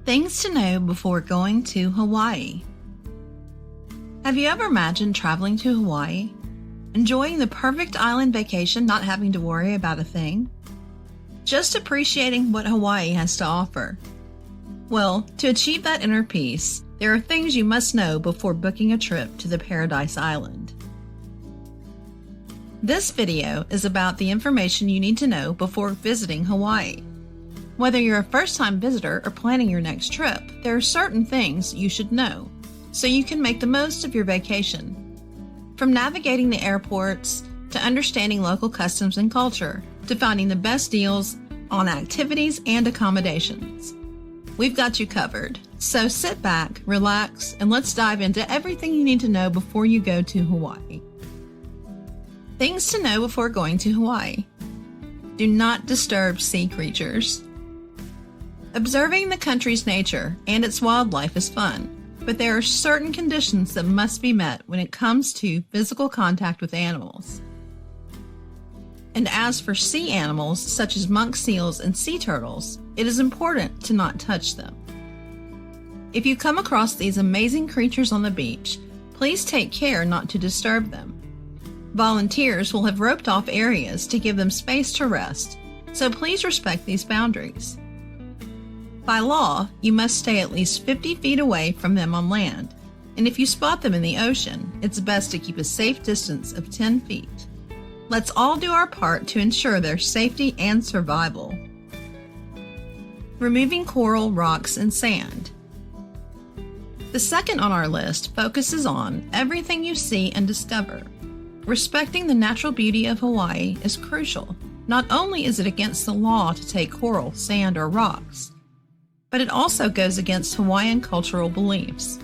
Things to know before going to Hawaii. Have you ever imagined traveling to Hawaii? Enjoying the perfect island vacation, not having to worry about a thing? Just appreciating what Hawaii has to offer? Well, to achieve that inner peace, there are things you must know before booking a trip to the Paradise Island. This video is about the information you need to know before visiting Hawaii. Whether you're a first-time visitor or planning your next trip, there are certain things you should know, so you can make the most of your vacation. From navigating the airports, to understanding local customs and culture, to finding the best deals on activities and accommodations. We've got you covered, so sit back, relax, and let's dive into everything you need to know before you go to Hawaii. Things to know before going to Hawaii. Do not disturb sea creatures. Observing the country's nature and its wildlife is fun, but there are certain conditions that must be met when it comes to physical contact with animals. And as for sea animals, such as monk seals and sea turtles, it is important to not touch them. If you come across these amazing creatures on the beach, please take care not to disturb them. Volunteers will have roped off areas to give them space to rest, so please respect these boundaries. By law, you must stay at least 50 feet away from them on land, and if you spot them in the ocean, it's best to keep a safe distance of 10 feet. Let's all do our part to ensure their safety and survival. Removing coral, rocks, and sand. The second on our list focuses on everything you see and discover. Respecting the natural beauty of Hawaii is crucial. Not only is it against the law to take coral, sand, or rocks, but it also goes against Hawaiian cultural beliefs.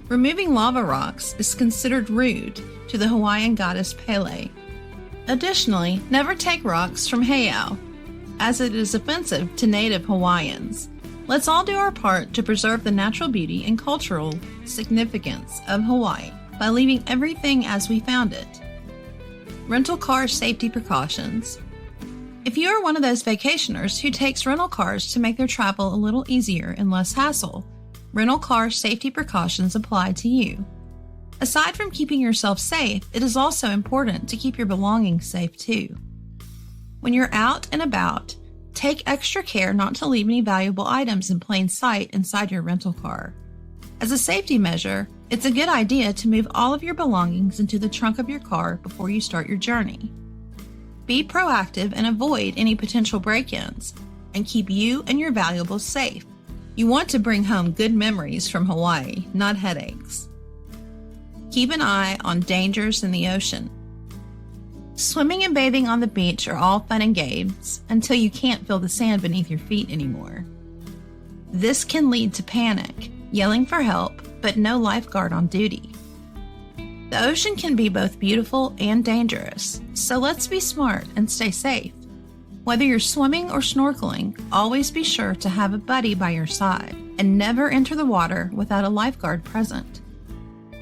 Removing lava rocks is considered rude to the Hawaiian goddess Pele. Additionally, never take rocks from heiau, as it is offensive to native Hawaiians. Let's all do our part to preserve the natural beauty and cultural significance of Hawaii by leaving everything as we found it. Rental car safety precautions. If you are one of those vacationers who takes rental cars to make their travel a little easier and less hassle, rental car safety precautions apply to you. Aside from keeping yourself safe, it is also important to keep your belongings safe too. When you're out and about, take extra care not to leave any valuable items in plain sight inside your rental car. As a safety measure, it's a good idea to move all of your belongings into the trunk of your car before you start your journey. Be proactive and avoid any potential break-ins, and keep you and your valuables safe. You want to bring home good memories from Hawaii, not headaches. Keep an eye on dangers in the ocean. Swimming and bathing on the beach are all fun and games until you can't feel the sand beneath your feet anymore. This can lead to panic, yelling for help, but no lifeguard on duty. The ocean can be both beautiful and dangerous, so let's be smart and stay safe. Whether you're swimming or snorkeling, always be sure to have a buddy by your side and never enter the water without a lifeguard present.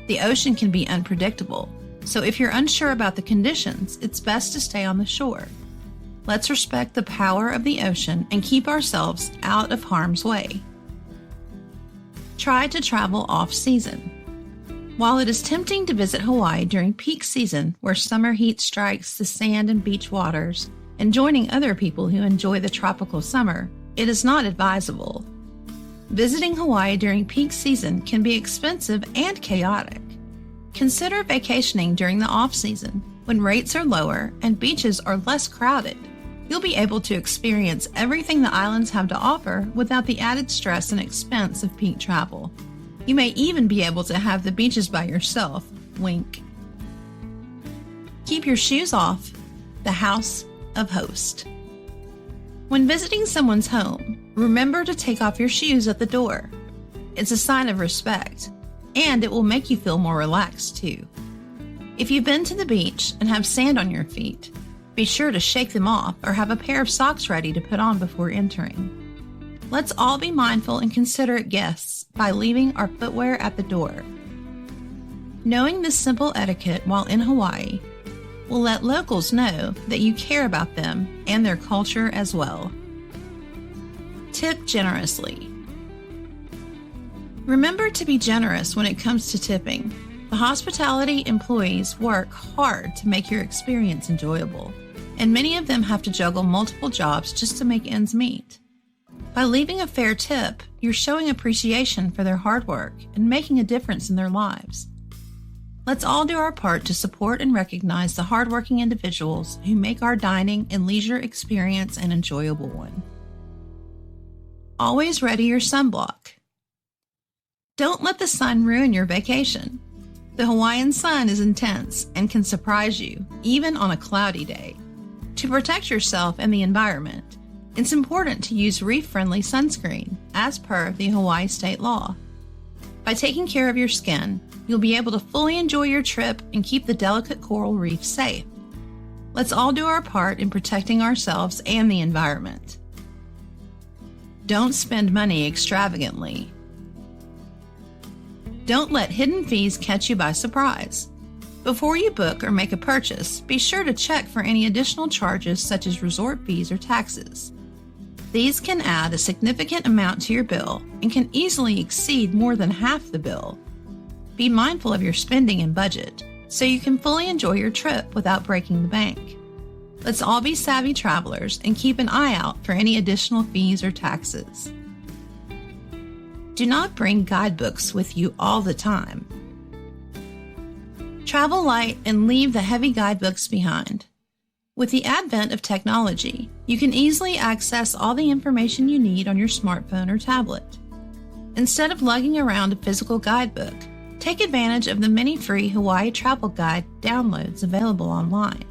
The ocean can be unpredictable, so if you're unsure about the conditions, it's best to stay on the shore. Let's respect the power of the ocean and keep ourselves out of harm's way. Try to travel off-season. While it is tempting to visit Hawaii during peak season, where summer heat strikes the sand and beach waters, and joining other people who enjoy the tropical summer, it is not advisable. Visiting Hawaii during peak season can be expensive and chaotic. Consider vacationing during the off-season, when rates are lower and beaches are less crowded. You'll be able to experience everything the islands have to offer without the added stress and expense of peak travel. You may even be able to have the beaches by yourself. Wink. Keep your shoes off. The house of host. When visiting someone's home, remember to take off your shoes at the door. It's a sign of respect, and it will make you feel more relaxed too. If you've been to the beach and have sand on your feet, be sure to shake them off or have a pair of socks ready to put on before entering. Let's all be mindful and considerate guests by leaving our footwear at the door. Knowing this simple etiquette while in Hawaii will let locals know that you care about them and their culture as well. Tip generously. Remember to be generous when it comes to tipping. The hospitality employees work hard to make your experience enjoyable, and many of them have to juggle multiple jobs just to make ends meet. By leaving a fair tip, you're showing appreciation for their hard work and making a difference in their lives. Let's all do our part to support and recognize the hardworking individuals who make our dining and leisure experience an enjoyable one. Always ready your sunblock. Don't let the sun ruin your vacation. The Hawaiian sun is intense and can surprise you, even on a cloudy day. To protect yourself and the environment, it's important to use reef-friendly sunscreen, as per the Hawaii state law. By taking care of your skin, you'll be able to fully enjoy your trip and keep the delicate coral reef safe. Let's all do our part in protecting ourselves and the environment. Don't spend money extravagantly. Don't let hidden fees catch you by surprise. Before you book or make a purchase, be sure to check for any additional charges such as resort fees or taxes. These can add a significant amount to your bill and can easily exceed more than half the bill. Be mindful of your spending and budget so you can fully enjoy your trip without breaking the bank. Let's all be savvy travelers and keep an eye out for any additional fees or taxes. Do not bring guidebooks with you all the time. Travel light and leave the heavy guidebooks behind. With the advent of technology, you can easily access all the information you need on your smartphone or tablet. Instead of lugging around a physical guidebook, take advantage of the many free Hawaii Travel Guide downloads available online.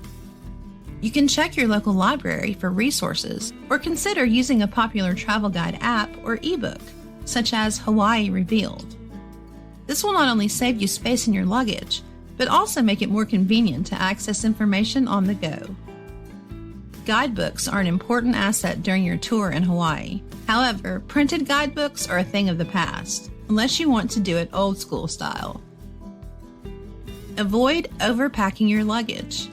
You can check your local library for resources or consider using a popular travel guide app or ebook, such as Hawaii Revealed. This will not only save you space in your luggage, but also make it more convenient to access information on the go. Guidebooks are an important asset during your tour in Hawaii. However, printed guidebooks are a thing of the past, unless you want to do it old school style. Avoid overpacking your luggage.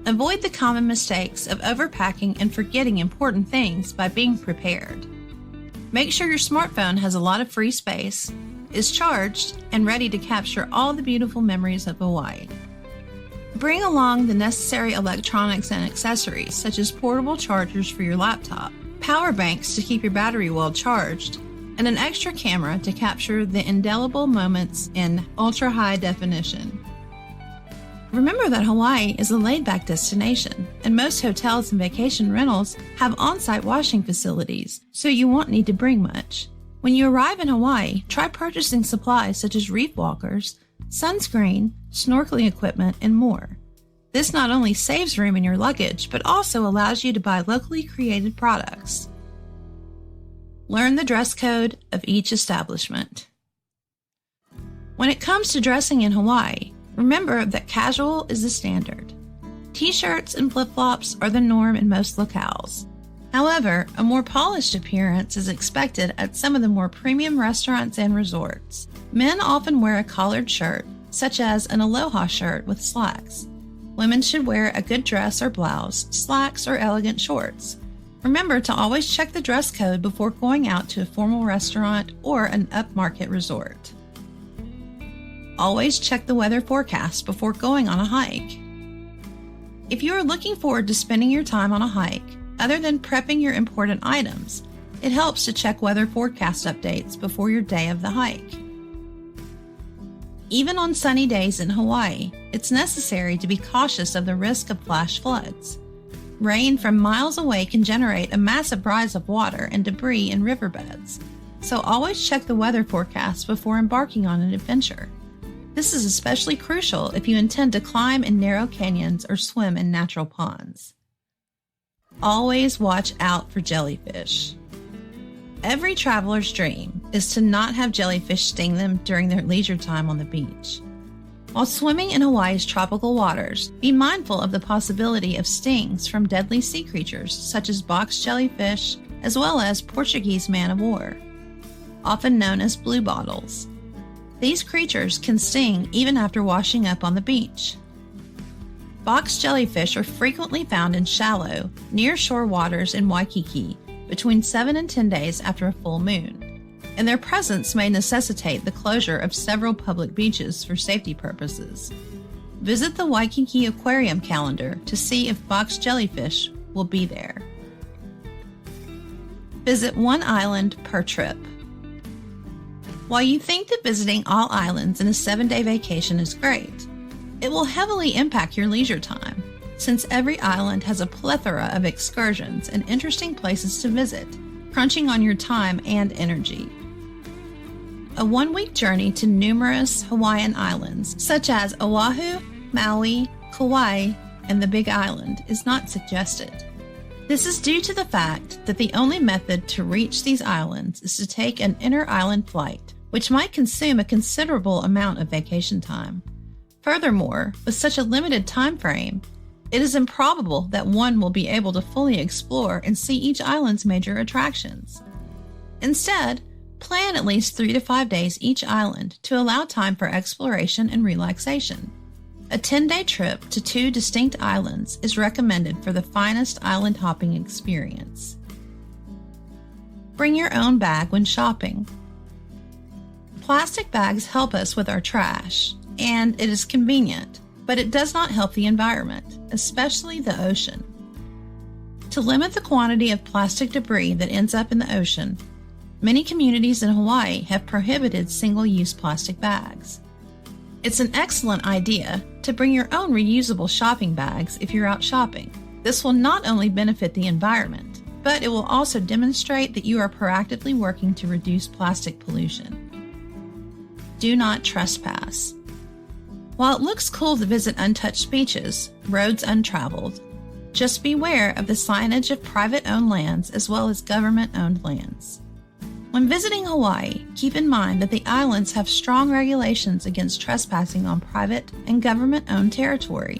Avoid the common mistakes of overpacking and forgetting important things by being prepared. Make sure your smartphone has a lot of free space, is charged, and ready to capture all the beautiful memories of Hawaii. Bring along the necessary electronics and accessories such as portable chargers for your laptop, power banks to keep your battery well charged, and an extra camera to capture the indelible moments in ultra-high definition. Remember that Hawaii is a laid-back destination, and most hotels and vacation rentals have on-site washing facilities, so you won't need to bring much. When you arrive in Hawaii, try purchasing supplies such as reef walkers, sunscreen, snorkeling equipment, and more. This not only saves room in your luggage, but also allows you to buy locally created products. Learn the dress code of each establishment. When it comes to dressing in Hawaii, remember that casual is the standard. T-shirts and flip-flops are the norm in most locales. However, a more polished appearance is expected at some of the more premium restaurants and resorts. Men often wear a collared shirt, such as an aloha shirt with slacks. Women should wear a good dress or blouse, slacks, or elegant shorts. Remember to always check the dress code before going out to a formal restaurant or an upmarket resort. Always check the weather forecast before going on a hike. If you are looking forward to spending your time on a hike, other than prepping your important items, it helps to check weather forecast updates before your day of the hike. Even on sunny days in Hawaii, it's necessary to be cautious of the risk of flash floods. Rain from miles away can generate a massive rise of water and debris in riverbeds, so always check the weather forecast before embarking on an adventure. This is especially crucial if you intend to climb in narrow canyons or swim in natural ponds. Always watch out for jellyfish. Every traveler's dream is to not have jellyfish sting them during their leisure time on the beach. While swimming in Hawaii's tropical waters, be mindful of the possibility of stings from deadly sea creatures such as box jellyfish, as well as Portuguese man-of-war, often known as bluebottles. These creatures can sting even after washing up on the beach. Box jellyfish are frequently found in shallow, near-shore waters in Waikiki between 7 and 10 days after a full moon. and their presence may necessitate the closure of several public beaches for safety purposes. Visit the Waikiki Aquarium calendar to see if box jellyfish will be there. Visit one island per trip. While you think that visiting all islands in a 7-day vacation is great, it will heavily impact your leisure time, since every island has a plethora of excursions and interesting places to visit, crunching on your time and energy. A 1-week journey to numerous Hawaiian Islands, such as Oahu, Maui, Kauai, and the Big Island, is not suggested. This is due to the fact that the only method to reach these islands is to take an inter-island flight, which might consume a considerable amount of vacation time. Furthermore, with such a limited time frame, it is improbable that one will be able to fully explore and see each island's major attractions. Instead, plan at least 3 to 5 days each island to allow time for exploration and relaxation. A 10-day trip to 2 distinct islands is recommended for the finest island hopping experience. Bring your own bag when shopping. Plastic bags help us with our trash, and it is convenient, but it does not help the environment, especially the ocean. To limit the quantity of plastic debris that ends up in the ocean, many communities in Hawaii have prohibited single-use plastic bags. It's an excellent idea to bring your own reusable shopping bags if you're out shopping. This will not only benefit the environment, but it will also demonstrate that you are proactively working to reduce plastic pollution. Do not trespass. While it looks cool to visit untouched beaches, roads untraveled, just beware of the signage of private-owned lands as well as government-owned lands. When visiting Hawaii, keep in mind that the islands have strong regulations against trespassing on private and government-owned territory.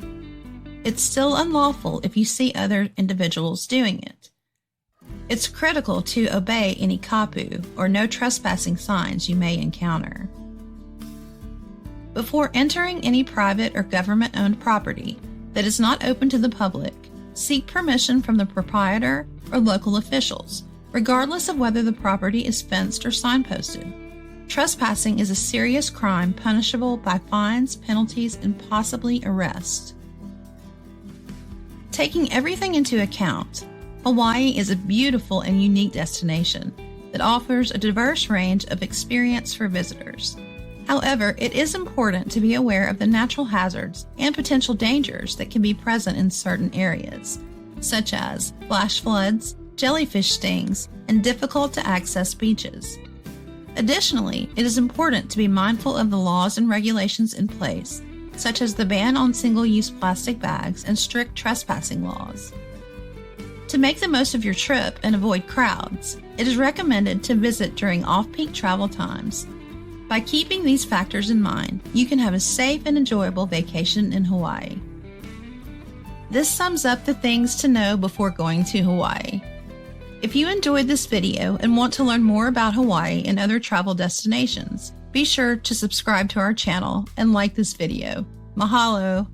It's still unlawful if you see other individuals doing it. It's critical to obey any kapu or no trespassing signs you may encounter. Before entering any private or government-owned property that is not open to the public, seek permission from the proprietor or local officials, regardless of whether the property is fenced or signposted. Trespassing is a serious crime punishable by fines, penalties, and possibly arrest. Taking everything into account, Hawaii is a beautiful and unique destination that offers a diverse range of experience for visitors. However, it is important to be aware of the natural hazards and potential dangers that can be present in certain areas, such as flash floods, jellyfish stings, and difficult-to-access beaches. Additionally, it is important to be mindful of the laws and regulations in place, such as the ban on single-use plastic bags and strict trespassing laws. To make the most of your trip and avoid crowds, it is recommended to visit during off-peak travel times. By keeping these factors in mind, you can have a safe and enjoyable vacation in Hawaii. This sums up the things to know before going to Hawaii. If you enjoyed this video and want to learn more about Hawaii and other travel destinations, be sure to subscribe to our channel and like this video. Mahalo!